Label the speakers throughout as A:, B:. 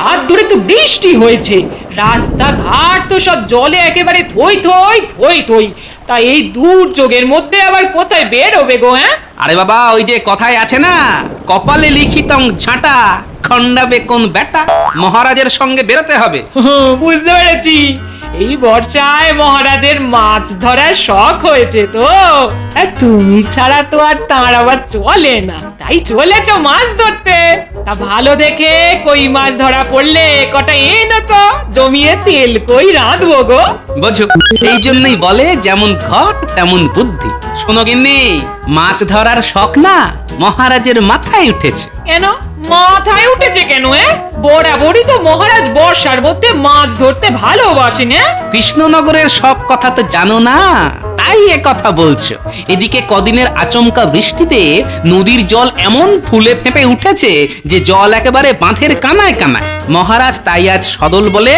A: রাত ধরে তো বৃষ্টি হয়েছে, রাস্তাঘাট তো সব জলে একেবারে থই থই থই থই। তা এই দুর্যোগের মধ্যে আবার কোথায় বেরোবে গো? হ্যাঁ,
B: আরে বাবা, ওই যে কথায় আছে না, কপালে লিখিতং ঝাঁটা খন্ডাবে কোন বেটা। মহারাজের সঙ্গে বেরোতে হবে।
A: বুঝতে পেরেছি, এই বর্ষায় মহারাজের মাছ ধরার শখ হয়েছে তো। আর তুমি ছাড়া তো আর তার আবার চলে না, তাই চলেছ মাছ ধরতে। তা ভালো দেখে কই মাছ ধরা পড়লে কটা এনো তো, জমিয়ে তেল কই রাঁধবো গো।
B: বুঝো, এই জন্যই বলে যেমন ঘট তেমন বুদ্ধি। শোনো গিন্নি, মাছ ধরার শখ না মহারাজের মাথায় উঠেছে।
A: কেন মাথায় উঠেছে কেন? বরাবরই তো মহারাজ বর্ষার মধ্যে মাছ ধরতে ভালোবাসেন।
B: কৃষ্ণনগরের সব কথা তো জানো না, তাই এ কথা বলছো। এদিকে কদিনের আচমকা বৃষ্টিতে নদীর জল এমন ফুলে ফেঁপে উঠেছে যে জল একেবারে বাঁধের কানায় কানায়। মহারাজ তাই আজ সদল বলে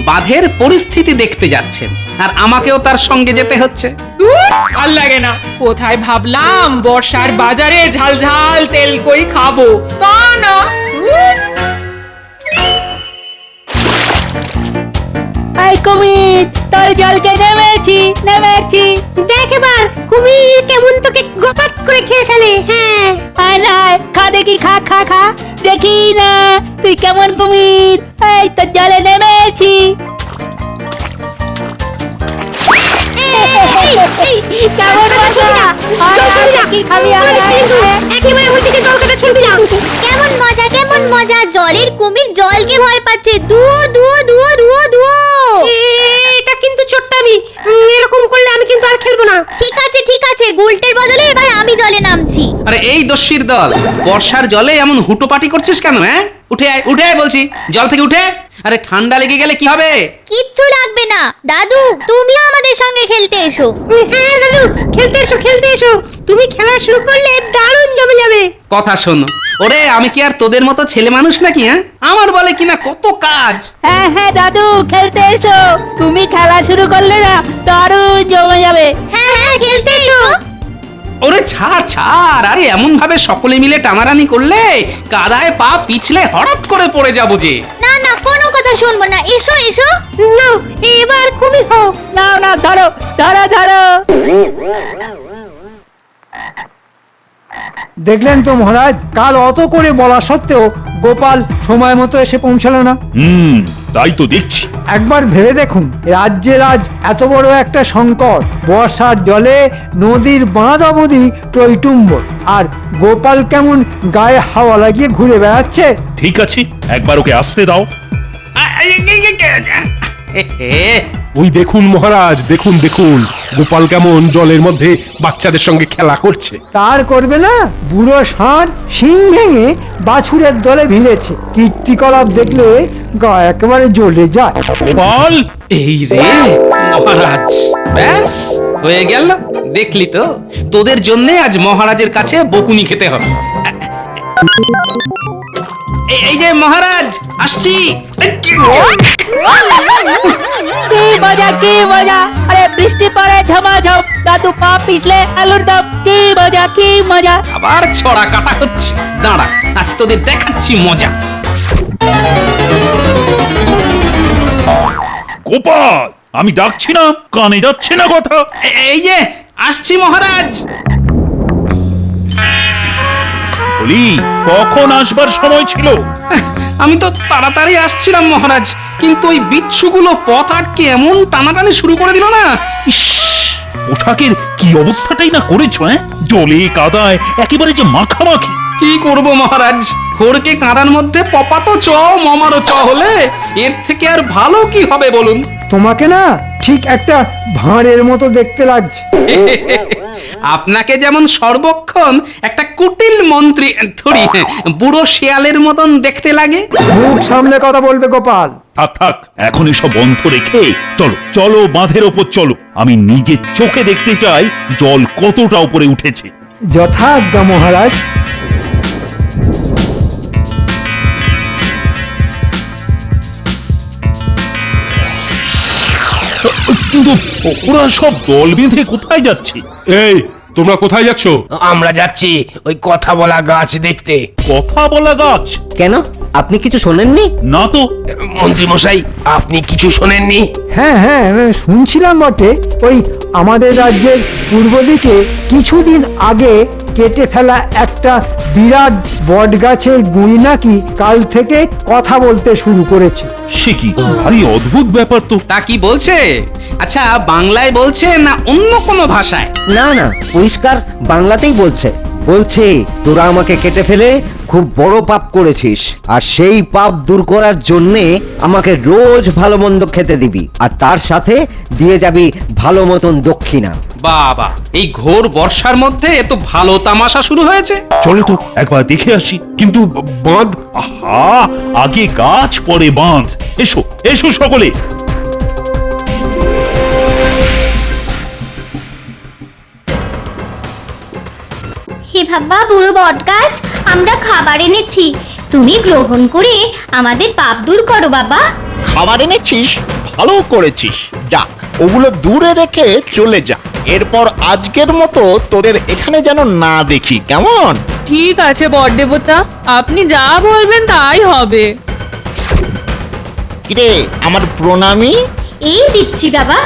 B: বাঁধের পরিস্থিতি দেখতে যাচ্ছেন, আর আমাকেও তার সঙ্গে যেতে হচ্ছে।
A: ভাল লাগে না। কোথায় ভাবলাম বর্ষার বাজারে ঝাল ঝাল তেল কই খাবো, তা না।
C: আই কুমির, তোর জলকে নেমেছি নেমেছি।
D: দেখ এবার কুমির কেমন তোকে গোপাত করে খেয়ে ফেলে। হ্যাঁ,
C: আয় না, খা দেখি, খা খা খা দেখি না তুই কেমন কুমির। এই তোর জলে নেমেছি। কেমন মজা, কি খাবি?
D: একেবারে ওই দিকে জল কেটে ছুটবি না।
E: কেমন মজা কেমন মজা, জলের কুমির জলকে ভয় পাচ্ছে। দুও দুও দুও দুও দুও।
D: এটা কিন্তু ছোট্টামি, এরকম করলে আমি কিন্তু আর খেলবো না।
E: ঠিক আছে, গুলটের বদলে এবার আমি জলে নামছি।
B: আরে এই দস্যির দল, বর্ষার জলে এমন হুটোপাটি করছিস কেন? হ্যাঁ, উঠে আয়, উঠে আয় বলছি, জল থেকে উঠে। আরে ঠান্ডা লেগে গেলে কি হবে?
E: কিচ্ছু লাগবে না দাদু, তুমিও আমাদের সঙ্গে খেলতে এসো।
D: হ্যাঁ দাদু, খেলতে এসো খেলতে এসো। তুমি খেলা শুরু করলে দারুণ জমে যাবে।
B: কথা শোনো, ওরে আমি কি আর তোদের মতো ছেলে মানুষ নাকি? হ্যাঁ, আমার বলে কিনা কত কাজ।
C: হ্যাঁ হ্যাঁ দাদু, খেলতে এসো। তুমি খেলা শুরু করলে না দারুণ জমে যাবে।
E: হ্যাঁ খেলতে এসো।
B: ওরে ছাড় ছাড়, আরে এমন ভাবে সকলে মিলে টানারানি করলে কাদায় পা পিছলে হঠাৎ করে পড়ে যাবো যে।
E: না না, কোনো কথা শুনবো না, এসো এসো।
D: নাও এবার কুমির হও।
C: নাও নাও, ধরো ধরো ধরো।
F: দেখলেন তো মহারাজ, কাল অত করে বলা সত্ত্বেও গোপাল সময় মতো এসে পৌঁছালো না।
G: তাই তো দেখছি।
F: একবার ভেবে দেখুন, রাজ্যের আজ এত বড় একটা সংকট, বর্ষার জলে নদীর বাঁধ অবধি টইটুম্বর, আর গোপাল কেমন গায়ে হাওয়া লাগিয়ে ঘুরে বেড়াচ্ছে।
G: ঠিক আছে, একবার ওকে আসতে দাও। ওই দেখুন মহারাজ, দেখুন দেখুন গোপাল কেমন জলের মধ্যে বাচ্চাদের সঙ্গে খেলা করছে।
F: তার করবে না, বুড়ো ষাঁড় শিং ভেঙে বাছুরের দলে ভিড়েছে। কীর্তিকলাপ দেখলে গা একেবারে জ্বলে যায়।
G: গোপাল,
B: এই রে মহারাজ, ব্যাস হয়ে গেল। দেখলি তো, তোদের জন্য আজ মহারাজের কাছে বকুনি খেতে হবে। এই যে মহারাজ আসছি।
C: কি মজা কি মজা, আরে বৃষ্টি পড়ে ঝমাঝম, দাদু পা পিছলে আলুর দম। কি মজা কি মজা।
B: আবার ছড়া কাটা হচ্ছে, দাঁড়া আজ তোদের দেখাচ্ছি মজা।
G: গোপাল, আমি ডাকছি না, কানে যাচ্ছে না কথা।
B: এই যে আসছি মহারাজ।
G: বলি, কখন আসবার সময় ছিল?
B: আমি তো তাড়াতাড়ি আসছিলাম মহারাজ, কিন্তু ওই বিচ্ছুগুলো পথ আটকে এমন টানাটানি শুরু করে দিল না।
G: ইস, পোশাকের কি অবস্থাটাই না করেছো। জলে কাদায় একেবারে যে মাখামাখি।
B: কি করব মহারাজ, খড়কে কাঁদার মধ্যে পপাতো চ মমারও চ হলে এর থেকে আর ভালো কি হবে বলুন?
F: তোমাকে না ঠিক একটা ভাঁড়ের মতো দেখতে লাগছে।
B: আপনাকে যেমন সর্বক্ষণ একটা কুটিল মন্ত্রী থরি বুড়ো শিয়ালের মতন দেখতে লাগে।
F: মুখ সামনে কথা বলবে গোপাল।
G: থাক থাক, এখন এসব বন্ধ রেখে চলো চলো বাঁধের ওপর চলো। আমি নিজে চোখে দেখতে চাই জল কতটা উপরে উঠেছে।
F: যথাজ্ঞা মহারাজ।
G: কিন্তু ওরা সব দল বেঁধে কোথায় যাচ্ছে?
H: এই তোমরা কোথায় যাচ্ছ?
I: আমরা যাচ্ছি ওই কথা বলা গাছ দেখতে।
G: কথা বলা গাছ?
I: কেন, আপনি কিছু শোনেননি?
G: না তো।
J: মন্ত্রী মশাই আপনি কিছু শোনেননি?
F: হ্যাঁ হ্যাঁ শুনছিলাম বটে, ওই আমাদের রাজ্যের পূর্ব দিকে কিছুদিন আগে কেটে ফেলা একটা বিরাট বট গাছের গুঁড়ি নাকি কাল থেকে কথা বলতে শুরু করেছে।
G: সে কি ভারী অদ্ভুত ব্যাপার তো।
B: তা কি বলছে? আচ্ছা, বাংলায় বলছে না অন্য কোনো ভাষায়?
I: না না, পরিষ্কার বাংলাতেই বলছে। বলছে তোরা আমাকে কেটে ফেলে খুব বড় পাপ করেছিস, আর সেই পাপ দূর করার জন্যে আমাকে রোজ ভালো মন্দ খেতে দিবি, আর তার সাথে দিয়ে যাবি ভালো মতন দক্ষিণা।
B: বাবা, এই ঘোর বর্ষার মধ্যে এত ভালো তামাশা শুরু হয়েছে।
G: চলো তো একবার দেখে আসি।
H: কিন্তু বাঁধ,
G: আহা, আগে গাছ পরে বাঁধ। এসো এসো সকলে।
E: হে বাবা বুড়ো বটগাছ, আমরা খাবার এনেছি, তুমি গ্রহণ করে আমাদের পাপ দূর করো বাবা।
K: খাবার এনেছিস, ভালো করেছিস। যাক, ওগুলো দূরে রেখে চলে যা। এরপর আজকের মতো তোদের এখানে যেন না দেখি, কেমন?
L: ঠিক আছে বট দেবতা, আপনি যা বলবেন তাই হবে।
K: কিরে আমার প্রণামী?
E: এই দিচ্ছি বাবা।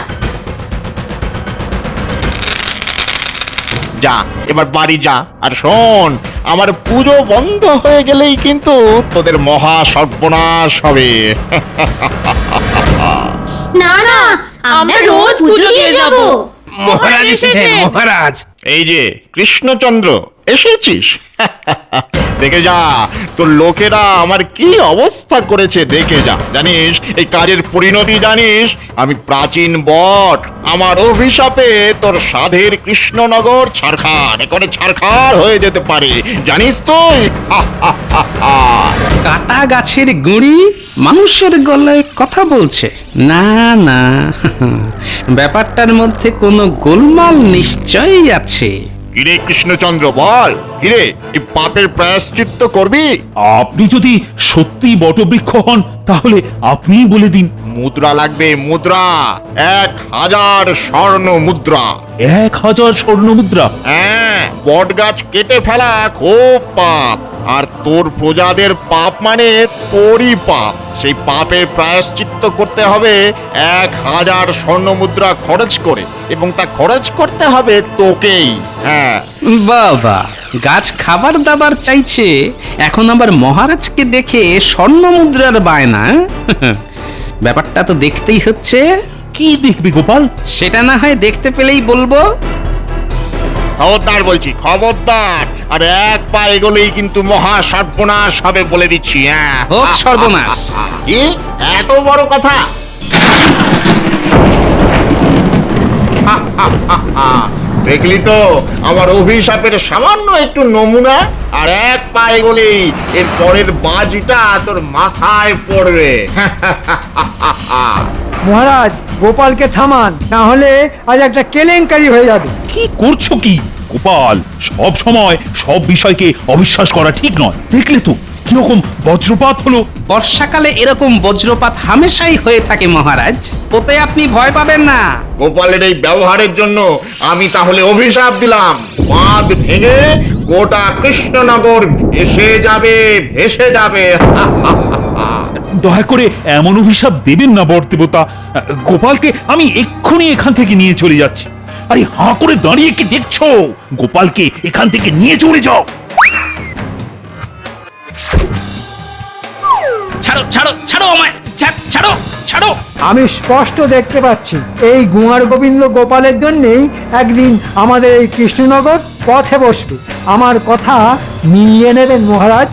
K: যা, এবার বাড়ি যা। আর শোন, আমার পুজো বন্ধ হয়ে গেলেই কিন্তু তোদের মহা সর্বনাশ হবে।
E: না না, আমরা রোজ পুজো দিয়ে যাব।
J: মহারাজ এসেছেন মহারাজ।
K: এই যে কৃষ্ণচন্দ্র, এসেছিস? দেখে যা তোর লোকেরা আমার কি অবস্থা করেছে, দেখে যা। জানিস এই কাজের পরিণতি জানিস? আমি প্রাচীন বট, আমার অভিশাপে তোর সাধের কৃষ্ণনগর ছারখার করে ছারখার হয়ে যেতে পারে, জানিস তুই?
B: কাটা গাছের গুঁড়ি মানুষের গলায় কথা বলছে। না না, ব্যাপারটার মধ্যে কোনো গোলমাল নিশ্চয়ই আছে।
K: কিরে কৃষ্ণচন্দ্র, বল, কিরে এই পাপের প্রায়শ্চিত্ত করবি?
G: আপনি যদি সত্যি বটবৃক্ষ হন তাহলে আপনিই বলে দিন।
K: মুদ্রা লাগবে, মুদ্রা। 1000 স্বর্ণ মুদ্রা।
G: 1000 স্বর্ণ মুদ্রা?
K: হ্যাঁ, বট গাছ কেটে ফেলা খুব পাপ, আর তোর প্রজাদের পাপ মানে তোরই পাপ। সেই পাপের প্রায়শ্চিত্ত করতে হবে 1000 স্বর্ণ মুদ্রা খরচ করে, এবং তা খরচ করতে হবে তোকেই। হ্যাঁ
B: বাবা, গাছ খাবার দাবার চাইছে, এখন আবার মহারাজকে দেখে স্বর্ণ মুদ্রার বায়না। ব্যাপারটা তো দেখতেই হচ্ছে।
G: কি দেখবি গোপাল?
B: সেটা না হয় দেখতে পেলেই বলবো।
K: খবরদার বলছি, খবরদার। আর এক পা এগোলেই কিন্তু মহা সর্বনাশ হবে বলে দিচ্ছি। হ্যাঁ,
B: হোক সর্বনাশ।
K: কি এত বড় কথা? দেখলি তো আমার অভিশাপের সামান্য একটু নমুনা। আর এক পা এগোলেই এর পরের বাজিটা তোর মাথায় পড়বে।
F: মহারাজ, গোপালকে থামান, না হলে আজ একটা কেলেঙ্কারি হয়ে যাবে।
G: কি করছো কি গোপাল? সব সময় সব বিষয়কে অবিশ্বাস করা ঠিক নয়। দেখলে তো কিরকম বজ্রপাত হলো।
B: বর্ষাকালে এরকম বজ্রপাত হামেশাই হয়ে থাকে মহারাজ, ওতে আপনি ভয় পাবেন না।
K: গোপালের এই ব্যবহারের জন্য আমি তাহলে অভিশাপ দিলাম, বাঁধ ভেঙে গোটা কৃষ্ণনগর ভেসে যাবে, ভেসে যাবে।
G: দয়া করে এমন অভিশাপ দেবেন না বটদেবতা। গোপালকে আমি এক্ষুনি এখান থেকে নিয়ে চলে যাচ্ছি। আরে হাঁ করে দাঁড়িয়ে কি দেখছো? গোপালকে এখান থেকে নিয়ে চলে যাও।
B: ছাড়ো ছাড়ো ছাড়ো আমায়, ছাড়ো ছাড়ো।
F: আমি স্পষ্ট দেখতে পাচ্ছি এই গুয়ার গোবিন্দ গোপালের জন্যেই একদিন আমাদের এই কৃষ্ণনগর পথে বসবে। আমার কথা মিলিয়ে নেবেন মহারাজ।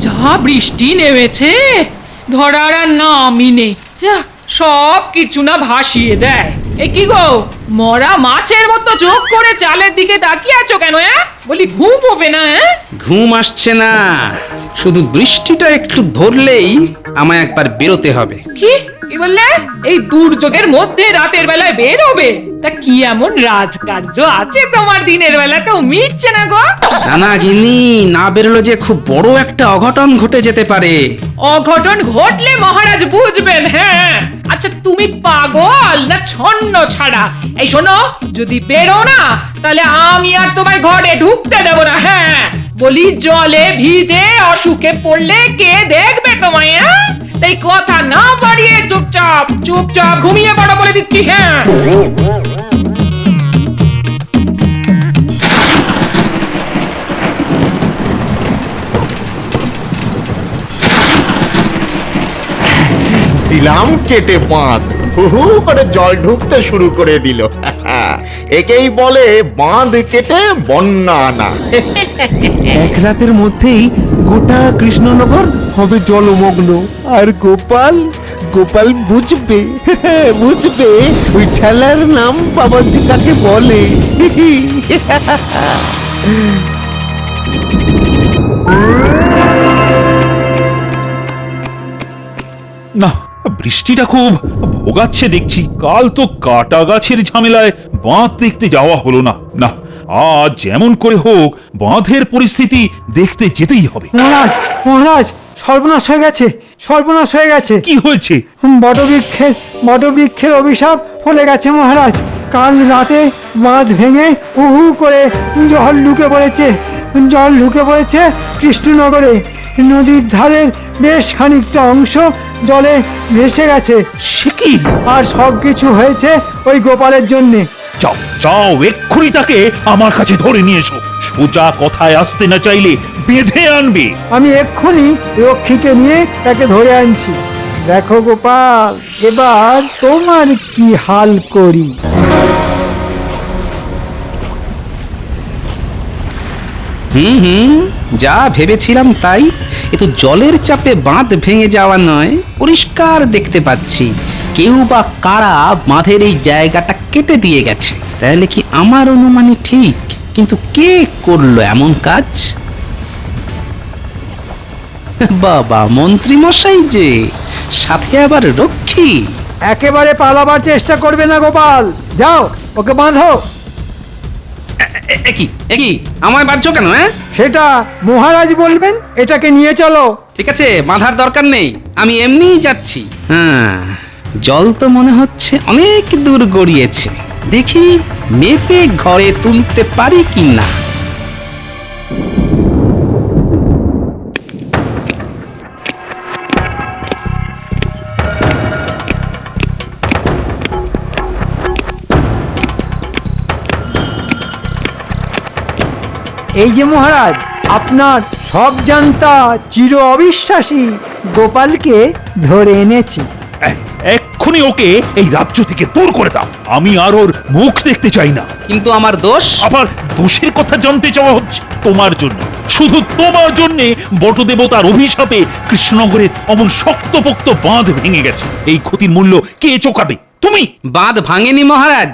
A: যা বৃষ্টি নেমেছে, ধরার আর নামই নেই। যা, সব কিছু না ভাসিয়ে দেয়। এ কি গো, মরা মাছের মতো চোখ করে চালের দিকে তাকিয়ে আছো কেন? বলি ঘুম হবে না?
B: ঘুম আসছে না, শুধু বৃষ্টিটা একটু ধরলেই আমায় একবার বেরোতে হবে।
A: কি কি বললে? এই দুর্যোগের মধ্যে রাতের বেলায় বের হবে? তা কি এমন রাজকার্য আছে তোমার? দিনের বেলা তো মিটছে না গো।
B: না গিন্নি, না বেরোলে যে খুব বড় একটা অঘটন ঘটে যেতে পারে।
A: অঘটন ঘটলে মহারাজ বুঝবেন। হ্যাঁ, আচ্ছা তুমি পাগল না ছন্ন ছাড়া? এই শোনো, যদি বেরো না তাহলে আমি আর তোমায় ঘরে ঢুকতে দেবো না। হ্যাঁ, বলি জলে ভিজে অসুখে পড়লে কে দেখবে তোমায়? তাই কথা না বাড়িয়ে চুপচাপ চুপচাপ ঘুমিয়ে পড়ো বলে দিচ্ছি। হ্যাঁ,
K: দিলাম কেটে বাঁধ, হু হু করে জল ঢুকতে শুরু করে দিল। একেই বলে বাঁধ কেটে বন্যা আনা।
F: এক রাতের মধ্যেই গোটা কৃষ্ণনগর হবে জলমগ্ন। আর গোপাল গোপাল বুঝবে বুঝবে ওই ঠেলার নাম বাবাজি কাকে বলে।
G: না, বৃষ্টিটা খুব ভোগাচ্ছে দেখছি। কাল তো কাটা গাছের ঝামেলায় বাঁধ দেখতে যাওয়া হলো না। না, আজ যেমন করে হোক বাঁধের পরিস্থিতি দেখতে যেতেই হবে।
F: মহারাজ মহারাজ, সর্বনাশ হয়ে গেছে, সর্বনাশ হয়ে গেছে।
G: কি হয়েছে?
F: বটবৃক্ষের অভিশাপ ফলে গেছে মহারাজ। কাল রাতে বাঁধ ভেঙে হু হু করে জল ঢুকে পড়েছে কৃষ্ণনগরে। নদীর ধারের বেশ খানিকটা অংশ জলে ভেসে গেছে।
G: সে কি?
F: আর সবকিছু হয়েছে ওই গোপালের জন্যে।
G: যাও যাও, এক্ষুনি তাকে আমার কাছে ধরে নিয়ে এসো। সোজা কথায় আসতে না চাইলে বেঁধে আনবে।
F: আমি এক্ষুনি রক্ষীকে নিয়ে তাকে ধরে আনছি। দেখো গোপাল, এবার তোমার কি হাল করি।
B: হুম, যা ভেবেছিলাম তাই। এ তো জলের চাপে বাঁধ ভেঙে যাওয়া নয়, পরিষ্কার দেখতে পাচ্ছি কেউ বা কারা বাঁধের এই জায়গাটা কেটে দিয়ে গেছে। তাহলে কি আমার অনুমানই ঠিক? কিন্তু কে করলো এমন কাজ? বাবা, মন্ত্রী মশাই যে, সাথে আবার রক্ষী।
F: একেবারে পালাবার চেষ্টা করবে না গোপাল, যাও ওকে বাঁধো।
B: একই আমায় বাঁধছো কেন?
F: সেটা মহারাজ বলবেন। এটাকে নিয়ে চলো।
B: ঠিক আছে, বাঁধার দরকার নেই, আমি এমনিই যাচ্ছি। হ্যাঁ, জল তো মনে হচ্ছে অনেক দূর গড়িয়েছে। দেখি মেপে ঘরে তুলতে পারি কি না।
F: এই যে মহারাজ, আপনার সব জানতা চির অবিশ্বাসী গোপালকে ধরে এনেছি।
G: এক্ষুনি ওকে এই রাজ্য থেকে দূর করে দাও। আমি আর ওর মুখ দেখতে চাই না।
B: কিন্তু আমার দোষ?
G: আবার দোষের কথা জানতে চাওয়া হচ্ছে? তোমার জন্য, শুধু তোমার জন্য বটদেবতার অভিশাপে কৃষ্ণনগরের অমন শক্তপোক্ত বাঁধ ভেঙে গেছে। এই ক্ষতির মূল্য কে চোকাবে? তুমি।
B: বাঁধ ভাঙেনি মহারাজ,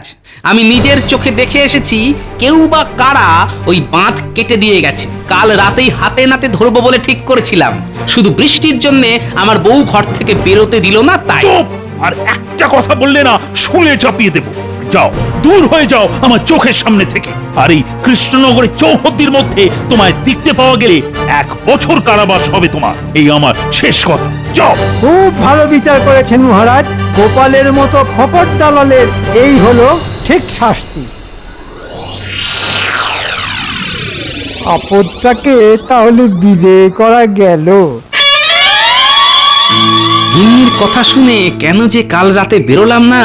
B: আমি নিজের চোখে দেখে এসেছি কেউ বা কারা ওই বাঁধ কেটে দিয়ে গেছে। কাল রাতেই হাতে নাতে ধরবো বলে ঠিক করেছিলাম, শুধু বৃষ্টির জন্য আমার বউ ঘর থেকে বেরোতে দিল না তাই।
G: চুপ! আর একটা কথা বললে না শুলে চাপিয়ে দেব। যাও, দূর হয়ে যাও আমার চোখের সামনে থেকে। আর এই কৃষ্ণনগরের চৌহদ্দির মধ্যে তোমায় দেখতে পাওয়া গেলে 1 বছর কারাবাস হবে তোমার। এই আমার শেষ কথা। যাও।
F: খুব ভালো বিচার করেছেন মহারাজ। গোপালের মতো খপর দালালের এই হলো ঠিক শাস্তি। আপদটাকে তাহলে বিদেয় করা গেল।
B: গিন্নির কথা শুনে কেন যে কাল রাতে বেরোলাম না।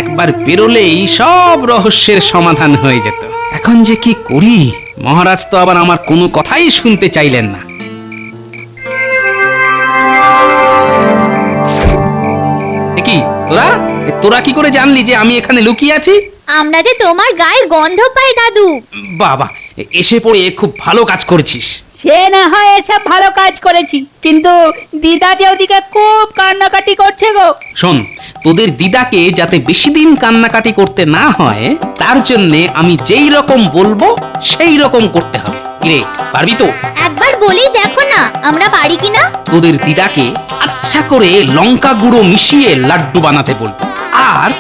B: একবার বেরোলেই সব রহস্যের সমাধান হয়ে যেত। এখন যে কি করি? মহারাজ তো আবার আমার কোনো কথাই শুনতে চাইলেন না। কি তোরা কি করে জানলি যে আমি এখানে লুকিয়ে আছি?
E: আমরা যে তোমার গায়ের গন্ধ পাই দাদু।
B: বাবা, এসে পড়ে খুব ভালো কাজ করেছিস।
C: সে না হয় এসব ভালো কাজ করেছি, কিন্তু দিদা যে ওদিকে খুব কান্নাকাটি করছে গো।
B: শোন, তোদের দিদাকে যাতে বেশি দিন কান্নাকাটি করতে না হয় তার জন্যে আমি যেই রকম বলবো সেই রকম করতে হবে। কিরে, পারবি তো?
E: একবার বলেই দেখো না আমরা পারি কিনা।
B: তোদের দিদাকে আচ্ছা করে লঙ্কা গুঁড়ো মিশিয়ে লাড্ডু বানাতে বলবো। আর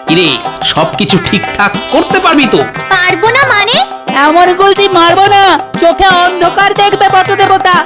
B: কিরে, সবকিছু ঠিকঠাক করতে পারবি তো?
E: পারবো না মানে?
C: এমন গুলতি মারবো না, চোখে অন্ধকার দেখবে বট দেবতা।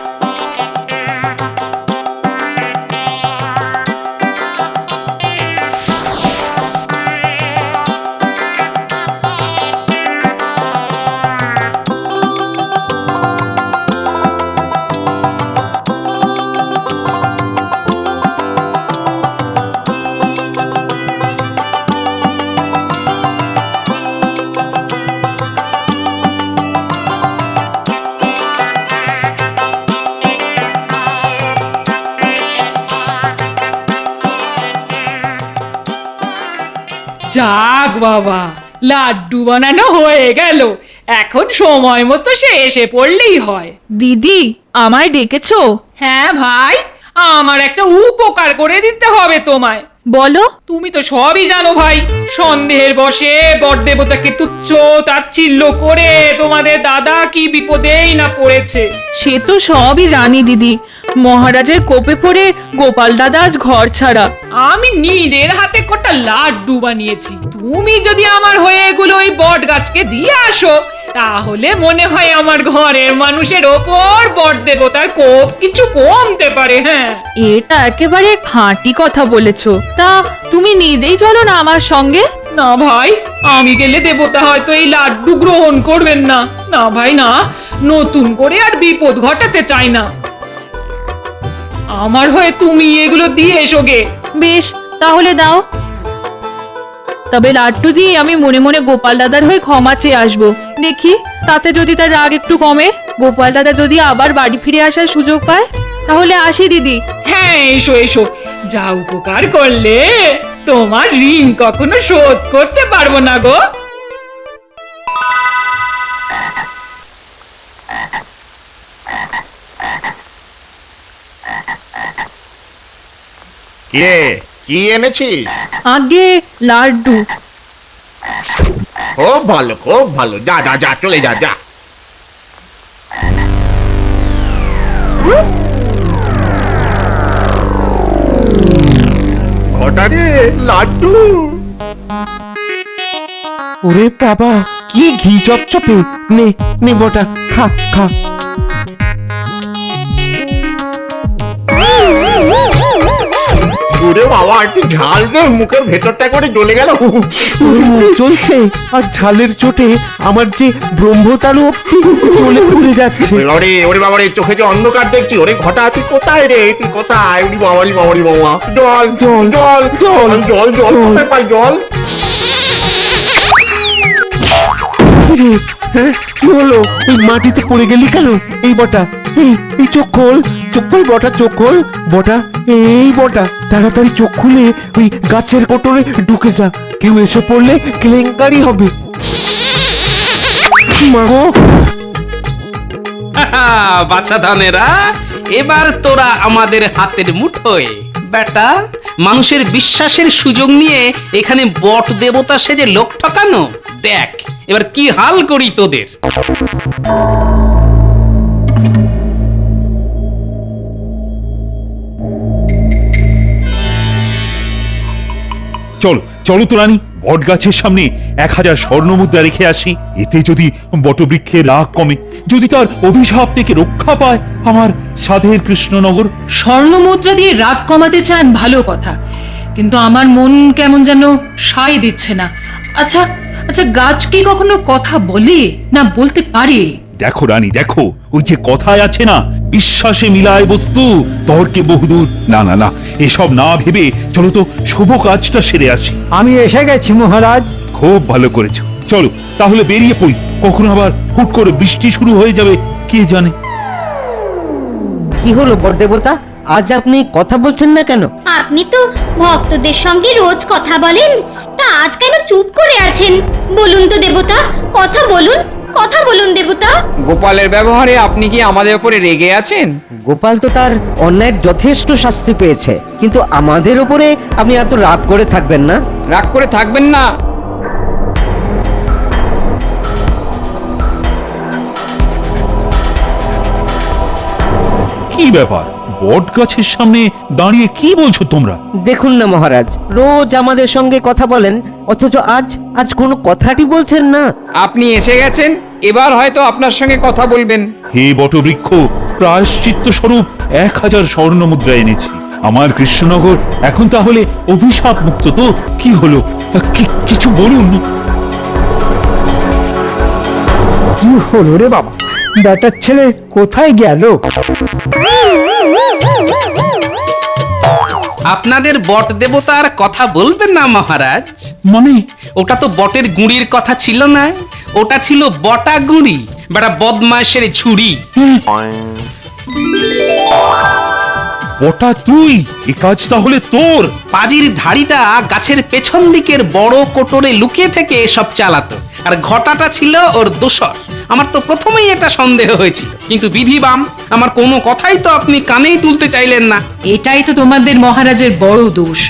A: যাক বাবা, লাড্ডু বানানো হয়ে গেল। এখন সময় মতো সে এসে পড়লেই হয়।
L: দিদি, আমায় ডেকেছো?
A: হ্যাঁ ভাই, আমার একটা উপকার করে দিতে হবে তোমায়।
L: বলো।
A: তুমি তো সবই জানো ভাই, সন্দেহের বশে বটদেবতাকে তুচ্ছ তাচ্ছিল্য করে তোমাদের দাদা কি বিপদেই না পড়েছে।
L: সে তো সবই জানি দিদি। মহারাজের কোপে পড়ে গোপাল দাদা আজ ঘর ছাড়া।
A: আমি নিজের হাতে কটা লাড্ডু বানিয়েছি। তুমি যদি আমার হয়ে এগুলো ওই বট গাছকে দিয়ে আসো, তাহলে মনে হয় আমার ঘরের মানুষের ওপর বটদেবতার কোপ কিছু কমতে পারে। হ্যাঁ,
L: এটা একেবারে খাঁটি কথা বলেছো। তা তুমি নিজেই চলো না আমার সঙ্গে।
A: না ভাই, আমি গেলে দেবতা হয়তো এই লাড্ডু গ্রহণ করবেন না। না ভাই না, নতুন করে আর বিপদ ঘটাতে চাই না। আমার হয়ে তুমি এগুলো দিয়ে এসো গে।
L: বেশ, তাহলে দাও। তবে লাড্ডু দিয়ে আমি মনে মনে গোপাল দাদার হয়ে ক্ষমা চেয়ে আসবো। দেখি তাতে যদি তার রাগ একটু কমে। গোপাল দাদা যদি আবার বাড়ি ফিরে আসার সুযোগ পায়, তাহলে আসি দিদি।
A: হ্যাঁ, এসো এসো। যা উপকার করলে, তোমার ঋণ কখনো শোধ করতে পারবো না গো।
K: কে কি এনেছিস?
L: আগে লাড্ডু।
K: খুব ভালো, খুব ভালো। যা যা যা, চলে যা যা। ঘটা রে লাড্ডু।
J: ওরে বাবা, কি ঘি চপচপে। নে নে বটা, খা খা।
K: ওরে বাবা, একটু ঝাল দে, মুখের ভেতরটা করে জ্বলে গেল।
J: মুখ চলছে আর ঝালের চোটে আমার যে ব্রহ্মতালু অব্দি চলে পড়ে যাচ্ছে।
K: ওরে ওরে বাবা রে, চোখে যে অন্ধকার দেখছি। ওরে ঘটা, তুই কোথায় রে? তুই কোথায়? ওরে বাবারি বাবারি বাবা। জল জল জল জল জল জল, কোথায় পাই জল?
J: হ্যাঁ, কি হলো? এই মাটিতে পড়ে গেলি কেন? এই বটা, এই চোখ খোল, চোখ খোল বটা, চোখ খোল বটা। এই বটা, তাড়াতাড়ি চোখ খুলে ওই গাছের কোটরে ঢুকে যা। কেউ এসে পড়লে কেলেঙ্কারি হবে। মা গো,
B: বাছা ধানেরা, এবার তোরা আমাদের হাতের মুঠোয়। বেটা, মানুষের বিশ্বাসের সুযোগ নিয়ে এখানে বট দেবতা সেজে লোক ঠকানো। দেখ এবার কি হাল করি তোদের।
G: চলো চলো তো রানী, বট গাছের সামনে 1000 স্বর্ণমুদ্রা রেখে আসি। এতে যদি বটবৃক্ষের রাগ কমে, যদি তার অভিশাপ থেকে রক্ষা পায় আমার সাধের কৃষ্ণনগর।
A: স্বর্ণমুদ্রা দিয়ে রাগ কমাতে চান, ভালো কথা, কিন্তু আমার মন কেমন যেন সায় দিচ্ছে না। আচ্ছা আচ্ছা, গাছ কি কখনো কথা বলে না বলতে পারে?
G: দেখো রানী, দেখো, ওই যে কথায় আছে না, বিশ্বাসে মিলায় বস্তু, তর্কে বহুদূর। না না না, এসব না ভেবে চলো তো শুভ কাজটা সেরে আসি।
F: আমি এসে গেছি মহারাজ।
G: খুব ভালো করেছো, চলো তাহলে বেরিয়ে পড়ি। কখনো আবার হুট করে বৃষ্টি শুরু হয়ে যাবে, কে জানে।
I: কি হলো বট দেবতা, আজ আপনি কথা বলছেন না কেন?
E: আপনি তো ভক্তদের সঙ্গে রোজ কথা বলেন, তা আজ কেন চুপ করে আছেন? বলুন তো দেবতা, কথা বলুন। কথা বলুন দেবতা।
M: গোপালের ব্যবহারে আপনি কি আমাদের উপরে রেগে আছেন?
I: গোপাল তো তার অন্যায়ের যথেষ্ট শাস্তি পেয়েছে, কিন্তু আমাদের উপরে আপনি এত রাগ করে থাকবেন না।
M: রাগ করে থাকবেন না?
G: কি ব্যাপার, বট গাছের সামনে দাঁড়িয়ে কি বলছো তোমরা?
I: দেখুন না মহারাজ, রোজ আমাদের সঙ্গে কথা বলেন, অথচ আজ কোনো কথাটি বলছেন না।
M: আপনি এসে গেছেন, এবার হয়তো আপনার সঙ্গে কথা বলবেন।
G: হে বটবৃক্ষ, প্রায়শ্চিত্ত স্বরূপ 1000 স্বর্ণ মুদ্রা এনেছি। আমার কৃষ্ণনগর এখন তাহলে অভিশাপ মুক্ত তো? কি হলো, কিছু বলুন।
F: কি হলো রে বাবা, বেটার ছেলে কোথায় গেল?
B: আপনাদের বট দেবতার কথা বলবেন না মহারাজ?
G: মানে
B: ওটা তো বটের গুঁড়ির কথা ছিল না, ওটা ছিল বটা গুঁড়ি, বেটা বদমাশের ঝুড়ি।
G: বটা তুই, এ কাজ তাহলে তোর?
B: পাজির ধাড়িটা গাছের পেছন দিকের বড় কোটরে লুকিয়ে থেকে সব চালাতো, আর ঘটাটা ছিল ওর দোসর। আমার তো প্রথমেই এটা সন্দেহ হয়েছিল, কিন্তু বিধিবাম আমার কোনো কথাই তো আপনি কানেই তুলতে চাইলেন না।
L: এটাই তো তোমাদের মহারাজের বড় দোষ,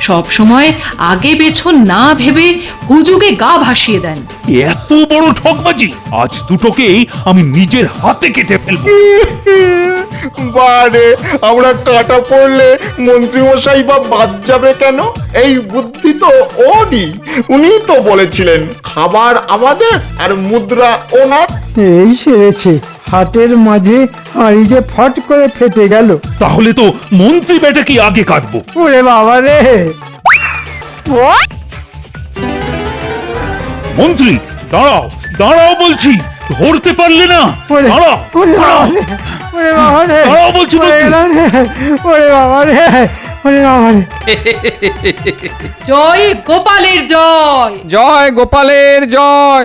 L: সব সময় আগে পেছন না ভেবে হুজুগে গা ভাসিয়ে দেন।
G: এত বড় ঠকবাজি! আজ দুটোকেই আমি নিজের হাতে কেটে ফেলবো।
K: বারে, আমরা কাটা পড়লে মন্ত্রী মশাই বা বাদ যাবে কেন? এই বুদ্ধি তো ওরই। উনি তো বলেছিলেন খাবার আমাদের আর মুদ্রা ওনার।
F: এই সেরেছে, হাটের মাঝে হাঁড়ি যে ফট করে ফেটে গেল।
G: তাহলে তো মন্ত্রী বেটাকে আগে কাটবো।
F: ওরে বাবা রে!
G: মন্ত্রী দাঁড়াও, দাঁড়াও বলছি, ধরতে পারলে না?
F: ওরে
G: দাঁড়াও,
F: ওরে বাবা
G: দাঁড়াও।
F: রে! ওরে বাবা রে!
G: দাঁড়াও বলছি,
F: ওরে
G: মন্ত্রী।
F: এলাম রে! ওরে বাবা রে! ওরে বাবা রে!
L: জয় গোপালের জয়।
M: জয় গোপালের জয়।